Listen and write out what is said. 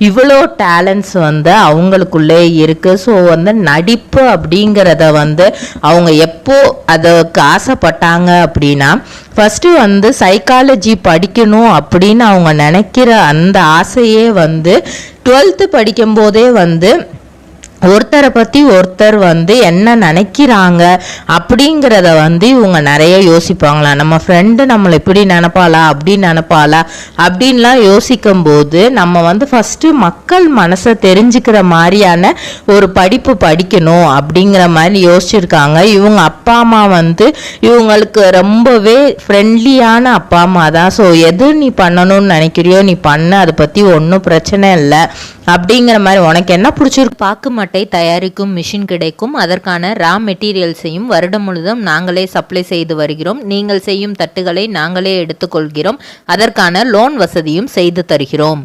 இவ்வளோ டேலண்ட்ஸ் அவங்களுக்குள்ளே இருக்குது. ஸோ நடிப்பு அப்படிங்கிறத அவங்க எப்போ அதுக்கு ஆசைப்பட்டாங்க அப்படின்னா, ஃபஸ்ட்டு சைக்காலஜி படிக்கணும் அப்படின்னு அவங்க நினைக்கிற அந்த ஆசையே 12th படிக்கும்போதே ஒருத்தரை பற்றி ஒருத்தர் என்ன நினைக்கிறாங்க அப்படிங்கிறத இவங்க நிறைய யோசிப்பாங்களாம். நம்ம ஃப்ரெண்டு நம்மளை இப்படி நினைப்பாளா அப்படின்னு நினைப்பாளா அப்படின்லாம் யோசிக்கும் போது நம்ம ஃபஸ்ட்டு மக்கள் மனசை தெரிஞ்சுக்கிற மாதிரியான ஒரு படிப்பு படிக்கணும் அப்படிங்கிற மாதிரி யோசிச்சிருக்காங்க. இவங்க அப்பா அம்மா இவங்களுக்கு ரொம்பவே ஃப்ரெண்ட்லியான அப்பா அம்மா தான். ஸோ எது நீ பண்ணணும்னு நினைக்கிறியோ நீ பண்ண, அதை பற்றி ஒன்றும் பிரச்சனை இல்லை அப்படிங்கிற மாதிரி. உனக்கு என்ன பிடிச்சிருக்கு? பாக்கு மட்டை தயாரிக்கும் மிஷின் கிடைக்கும். அதற்கான ரா மெட்டீரியல்ஸையும் வருடம் முழுதும் நாங்களே சப்ளை செய்து வருகிறோம். நீங்கள் செய்யும் தட்டுகளை நாங்களே எடுத்துக்கொள்கிறோம். அதற்கான லோன் வசதியும் செய்து தருகிறோம்.